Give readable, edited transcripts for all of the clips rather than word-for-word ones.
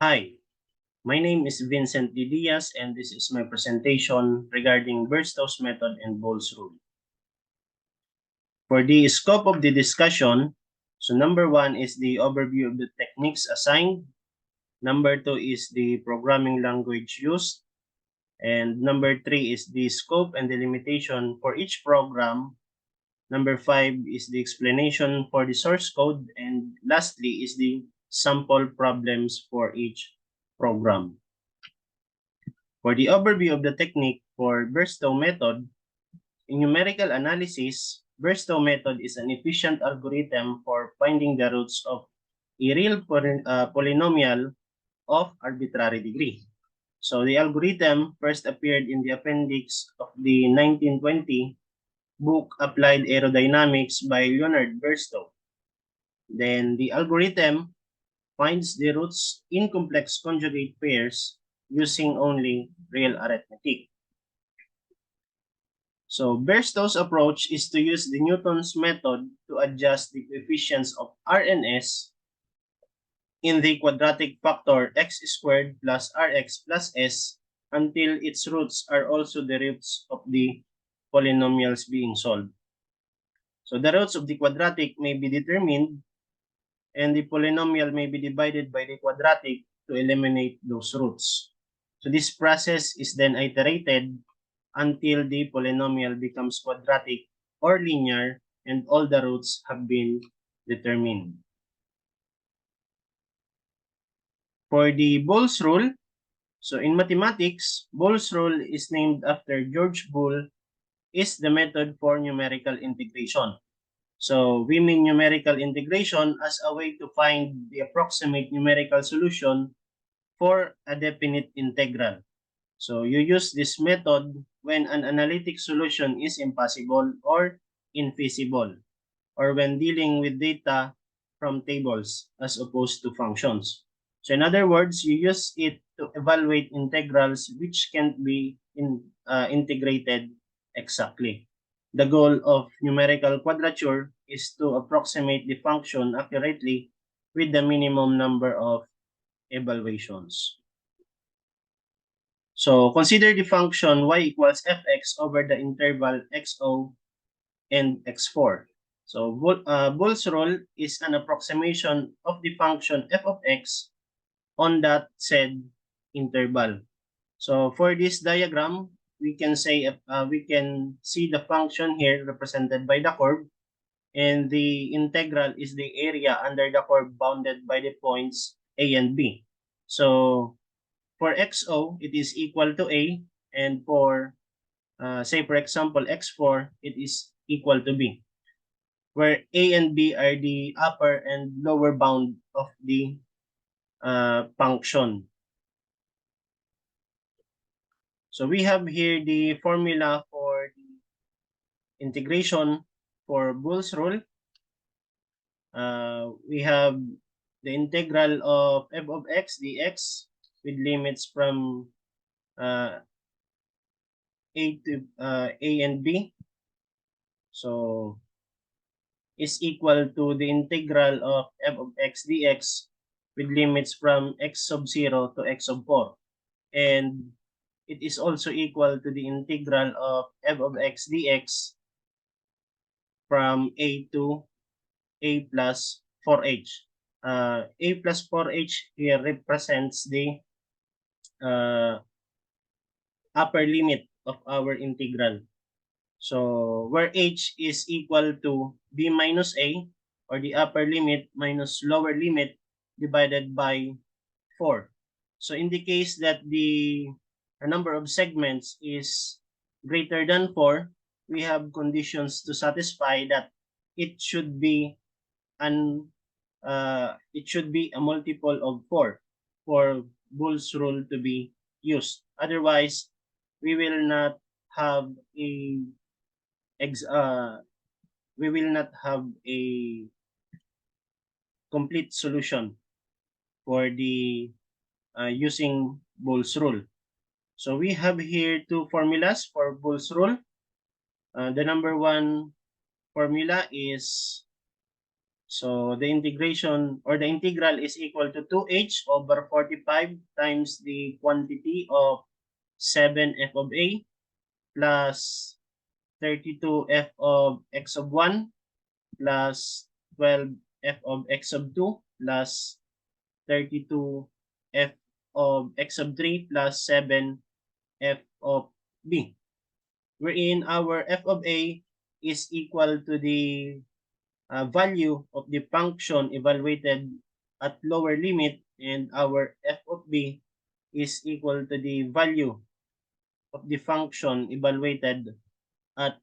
Hi, my name is Vincent D. Diaz, and this is my presentation regarding Bairstow's method and Boole's rule. For the scope of the discussion, so number one is the overview of the techniques assigned. Number two is the programming language used. And number three is the scope and the limitation for each program. Number five is the explanation for the source code. And lastly is the sample problems for each program. For the overview of the technique for Bairstow method, in numerical analysis, Bairstow method is an efficient algorithm for finding the roots of a real polynomial of arbitrary degree. So the algorithm first appeared in the appendix of the 1920 book Applied Aerodynamics by Leonard Bairstow. Then the algorithm finds the roots in complex conjugate pairs using only real arithmetic. So Bairstow's approach is to use the Newton's method to adjust the coefficients of R and S in the quadratic factor x squared plus rx plus s until its roots are also the roots of the polynomials being solved. So the roots of the quadratic may be determined and the polynomial may be divided by the quadratic to eliminate those roots. So this process is then iterated until the polynomial becomes quadratic or linear and all the roots have been determined. For the Boole's rule, so in mathematics, Boole's rule is named after George Boole, is the method for numerical integration. So we mean numerical integration as a way to find the approximate numerical solution for a definite integral. So you use this method when an analytic solution is impossible or infeasible, or when dealing with data from tables as opposed to functions. So in other words, you use it to evaluate integrals which can't be integrated exactly. The goal of numerical quadrature is to approximate the function accurately with the minimum number of evaluations. So consider the function y equals fx over the interval xo and x4. So Boole's rule is an approximation of the function f of x on that said interval. So for this diagram, we can say we can see the function here represented by the curve, and the integral is the area under the curve bounded by the points a and b. So for xo, it is equal to a, and for say for example x4, it is equal to b, where a and b are the upper and lower bound of the function. So we have here the formula for the integration for Boole's rule. We have the integral of f of x dx with limits from a and b. So is equal to the integral of f of x dx with limits from x sub 0 to x sub 4. And it is also equal to the integral of f of x dx from a to a plus 4h. A plus 4h here represents the upper limit of our integral. So where h is equal to b minus a, or the upper limit minus lower limit divided by 4. So in the case that the number of segments is greater than 4, we have conditions to satisfy that it should be a multiple of 4 for Boole's rule to be used. Otherwise, we will not have a complete solution for the using Boole's rule. So we have here two formulas for Boole's rule. The number one formula is So the integration or the integral is equal to 2h over 45 times the quantity of 7f of a plus 32f of x of 1 plus 12f of x of 2 plus 32f of x of 3 plus 7f of b, wherein our f of a is equal to the value of the function evaluated at lower limit, and our f of b is equal to the value of the function evaluated at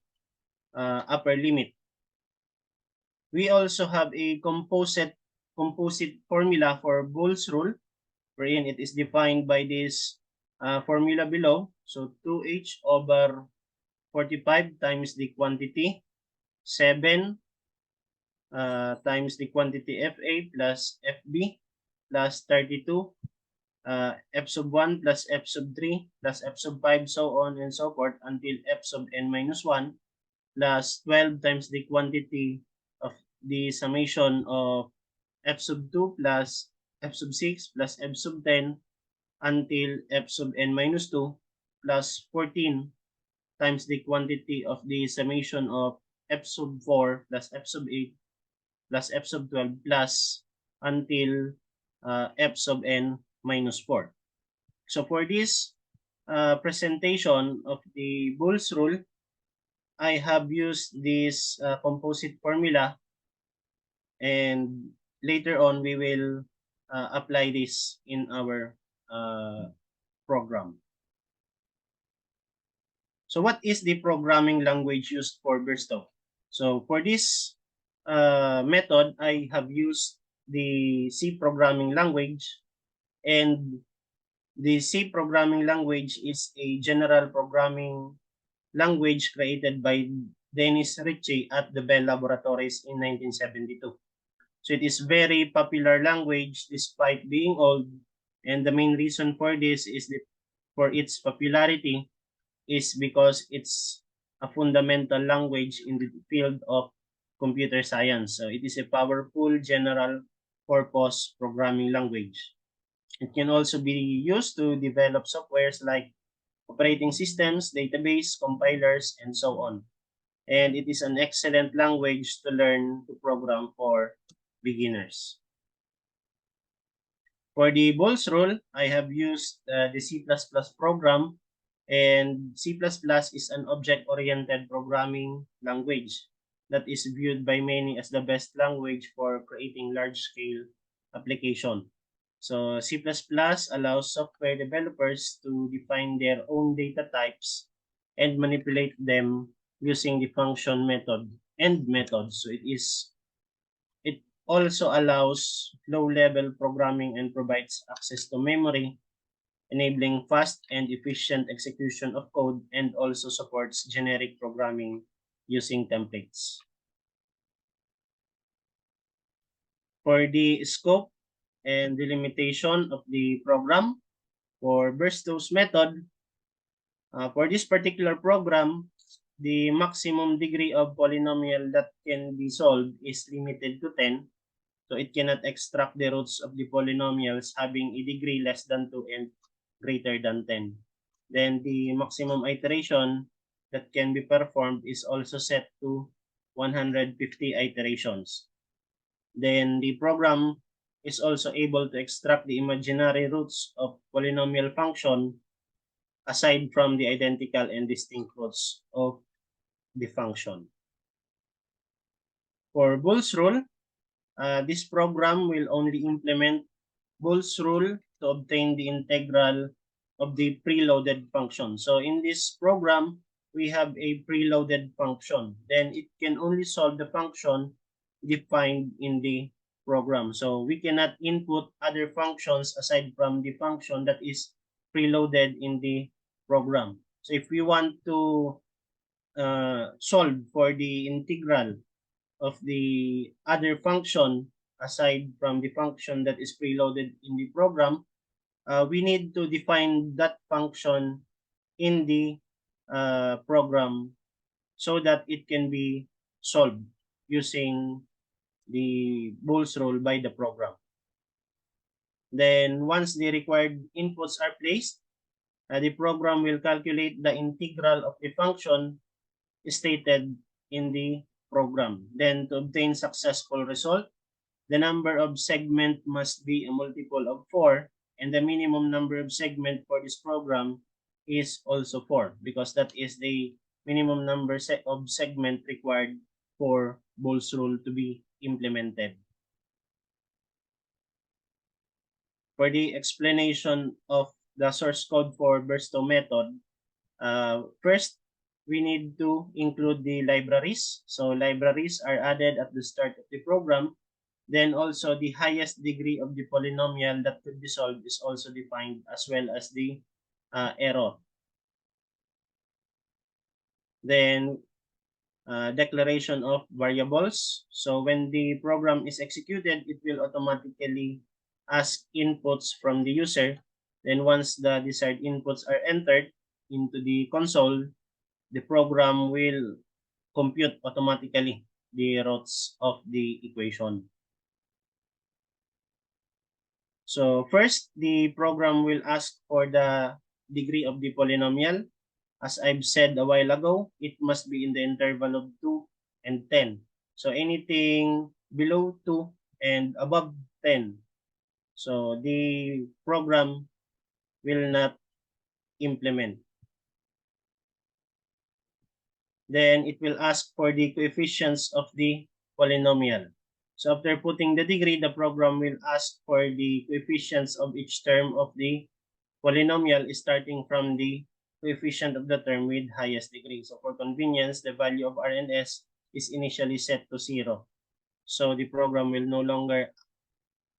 upper limit. We also have a composite formula for Boole's rule, wherein it is defined by this formula below. So 2h over 45 times the quantity 7 times the quantity FA plus FB plus 32 f sub 1 plus f sub 3 plus f sub 5, so on and so forth until f sub n minus 1 plus 12 times the quantity of the summation of f sub 2 plus f sub 6 plus f sub 10 until f sub n minus 2 plus 14 times the quantity of the summation of f sub 4 plus f sub 8 plus f sub 12 plus until f sub n minus 4. So for this presentation of the Boole's rule, I have used this composite formula, and later on we will apply this in our program. So what is the programming language used for Bairstow? So for this method, I have used the C programming language, and the C programming language is a general programming language created by Dennis Ritchie at the Bell Laboratories in 1972. So it is very popular language despite being old, and the main reason for this is that for its popularity is because it's a fundamental language in the field of computer science. So it is a powerful general purpose programming language. It can also be used to develop softwares like operating systems, database, compilers, and so on. And it is an excellent language to learn to program for beginners. For the Boole's rule, I have used the C++ program, and C++ is an object-oriented programming language that is viewed by many as the best language for creating large-scale application. So C++ allows software developers to define their own data types and manipulate them using the function method and methods. So it also allows low-level programming and provides access to memory, enabling fast and efficient execution of code, and also supports generic programming using templates. For the scope and delimitation of the program, for Bairstow's method, for this particular program, the maximum degree of polynomial that can be solved is limited to 10. So it cannot extract the roots of the polynomials having a degree less than 2 and greater than 10. Then the maximum iteration that can be performed is also set to 150 iterations. Then the program is also able to extract the imaginary roots of polynomial function aside from the identical and distinct roots of the function. For Boole's rule, this program will only implement Boole's rule to obtain the integral of the preloaded function. So in this program, we have a preloaded function. Then it can only solve the function defined in the program. So we cannot input other functions aside from the function that is preloaded in the program. So if we want to solve for the integral of the other function aside from the function that is preloaded in the program, we need to define that function in the program so that it can be solved using the Boole's rule by the program. Then once the required inputs are placed, the program will calculate the integral of the function stated in the program. Then to obtain successful result, the number of segment must be a multiple of 4, and the minimum number of segment for this program is also 4, because that is the minimum number of segment required for Boole's rule to be implemented. For the explanation of the source code for Bairstow method, first, we need to include the libraries. So libraries are added at the start of the program. Then also the highest degree of the polynomial that could be solved is also defined, as well as the error. Then declaration of variables. So when the program is executed, it will automatically ask inputs from the user. Then once the desired inputs are entered into the console, the program will compute automatically the roots of the equation. So first, the program will ask for the degree of the polynomial. As I've said a while ago, it must be in the interval of 2 and 10. So anything below 2 and above 10, so the program will not implement. Then it will ask for the coefficients of the polynomial. So after putting the degree, the program will ask for the coefficients of each term of the polynomial, starting from the coefficient of the term with highest degree. So for convenience, the value of R and S is initially set to 0. So the program will no longer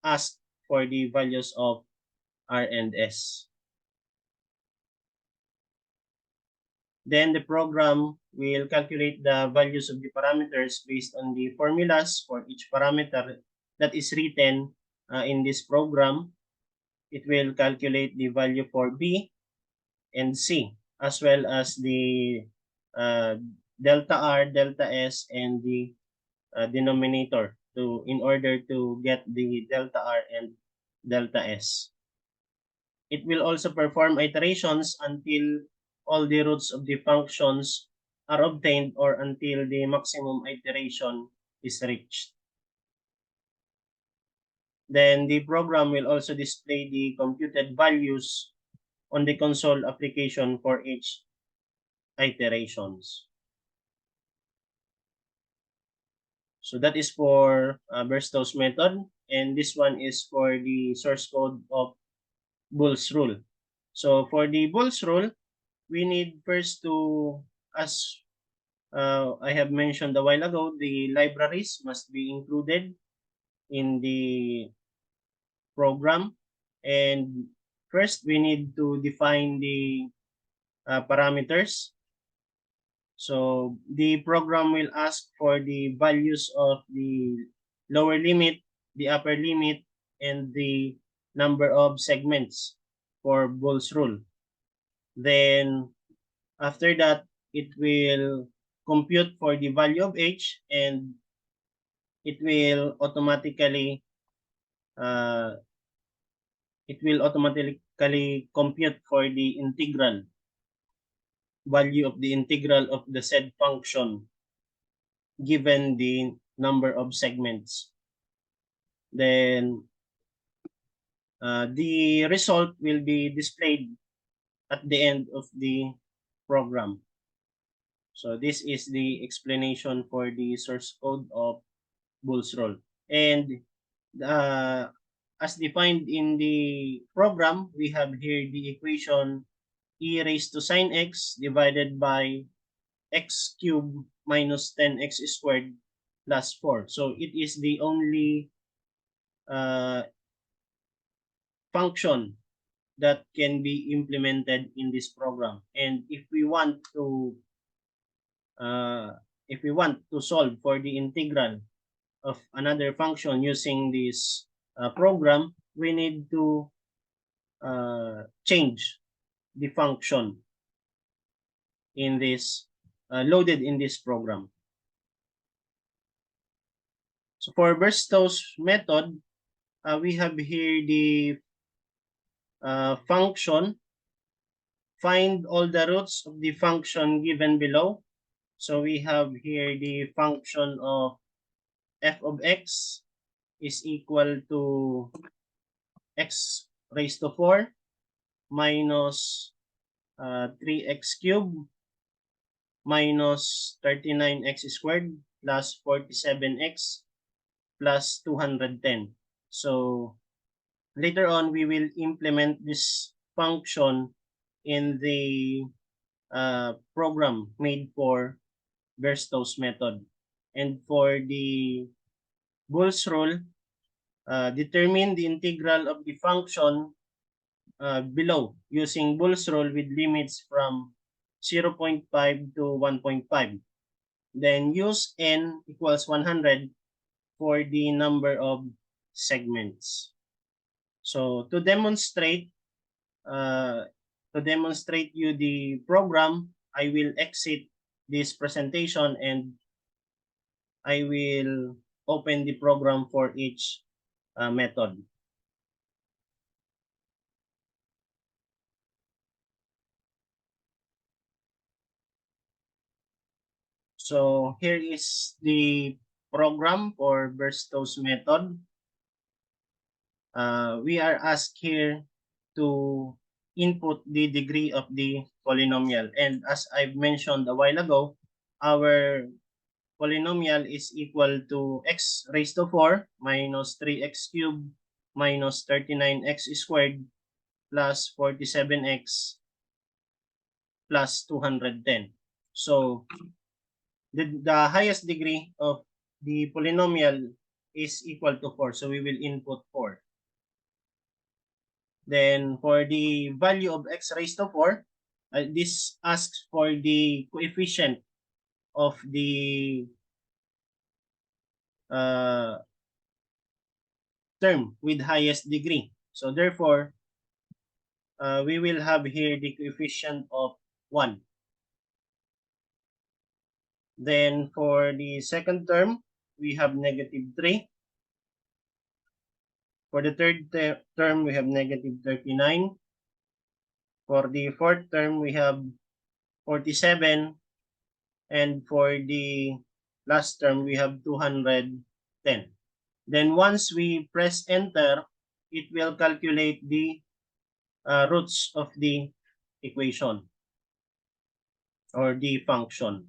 ask for the values of R and S. Then the program will calculate the values of the parameters based on the formulas for each parameter that is written in this program. It will calculate the value for B and C, as well as the delta R, delta S, and the denominator in order to get the delta R and delta S. It will also perform iterations until all the roots of the functions are obtained, or until the maximum iteration is reached. Then the program will also display the computed values on the console application for each iterations. So that is for Bairstow's method, and this one is for the source code of Boole's rule. So for the Boole's rule, we need first to, as I have mentioned a while ago, the libraries must be included in the program. And first, we need to define the parameters. So the program will ask for the values of the lower limit, the upper limit, and the number of segments for Boole's rule. Then after that, it will compute for the value of h, and it will automatically compute for the integral value of the integral of the said function given the number of segments. Then the result will be displayed at the end of the program. So this is the explanation for the source code of Boole's rule. And as defined in the program, we have here the equation e raised to sine x divided by x cubed minus 10x squared plus 4. So it is the only function that can be implemented in this program. And if we want to solve for the integral of another function using this program, we need to change the function in this loaded in this program. So for Bairstow's method, we have here the function. Find all the roots of the function given below. So we have here the function of f of x is equal to x raised to 4 minus 3x cubed minus 39x squared plus 47x plus 210. So later on, we will implement this function in the program made for Bairstow's method. And for the Boole's rule, determine the integral of the function below using Boole's rule with limits from 0.5 to 1.5. Then use n equals 100 for the number of segments. So to demonstrate you the program, I will exit this presentation and I will open the program for each method. So here is the program for Bairstow's method. We are asked here to input the degree of the polynomial. And as I've mentioned a while ago, our polynomial is equal to x raised to 4 minus 3x cubed minus 39x squared plus 47x plus 210. So the highest degree of the polynomial is equal to 4. So we will input 4. Then for the value of x raised to 4, this asks for the coefficient of the term with highest degree. So therefore, we will have here the coefficient of 1. Then for the second term, we have negative 3. For the third term, we have negative 39. For the fourth term, we have 47. And for the last term, we have 210. Then once we press enter, it will calculate the roots of the equation or the function.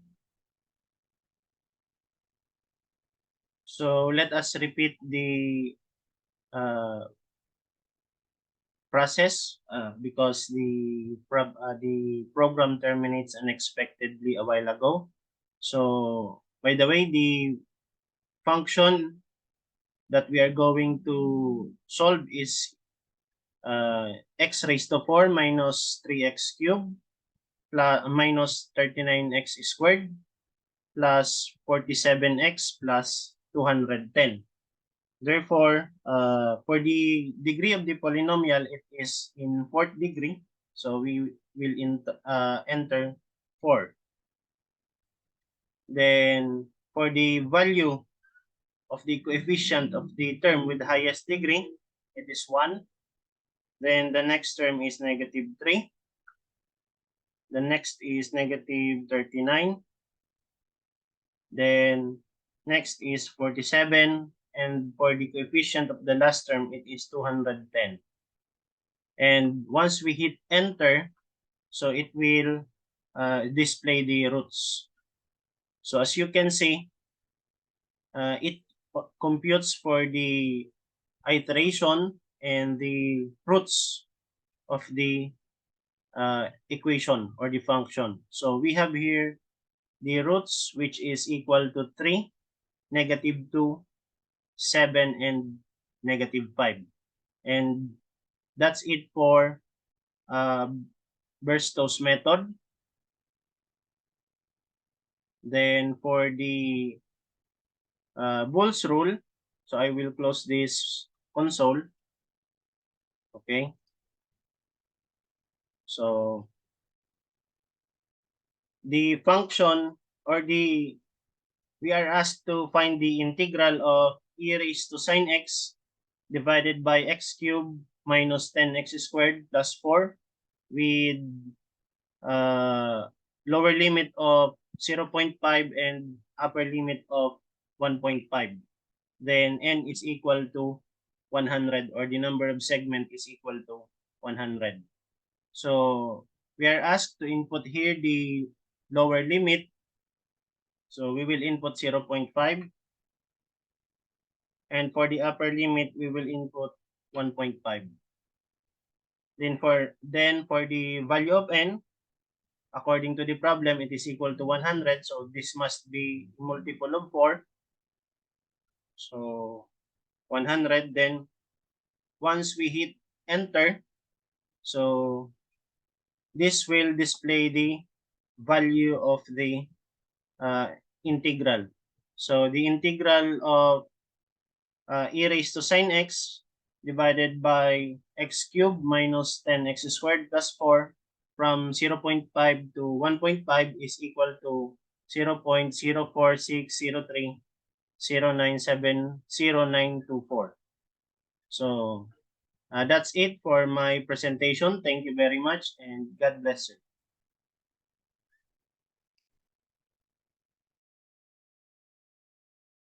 So let us repeat the process because the program terminates unexpectedly a while ago. So by the way, the function that we are going to solve is x raised to 4 minus 3x cubed plus minus 39x squared plus 47x plus 210. Therefore, for the degree of the polynomial, it is in 4th degree. So we will enter 4. Then for the value of the coefficient of the term with the highest degree, it is 1. Then the next term is negative 3. The next is negative 39. Then next is 47. And for the coefficient of the last term, it is 210. And once we hit enter, so it will display the roots. So as you can see, it computes for the iteration and the roots of the equation or the function. So we have here the roots, which is equal to 3, negative 2, 7, and negative 5. And that's it for Bairstow's method. Then for the Boole's rule, so I will close this console. Okay. So the function or we are asked to find the integral of e raised to sine x divided by x cubed minus 10x squared plus 4 with lower limit of 0.5 and upper limit of 1.5. Then n is equal to 100, or the number of segment is equal to 100. So we are asked to input here the lower limit. So we will input 0.5. And for the upper limit, we will input 1.5. Then for the value of n, according to the problem, it is equal to 100. So this must be multiple of 4. So 100. Then once we hit enter, so this will display the value of the integral. So the integral of e raised to sine x divided by x cubed minus 10x squared plus 4 from 0.5 to 1.5 is equal to 0.0460309700924. So that's it for my presentation. Thank you very much and God bless you.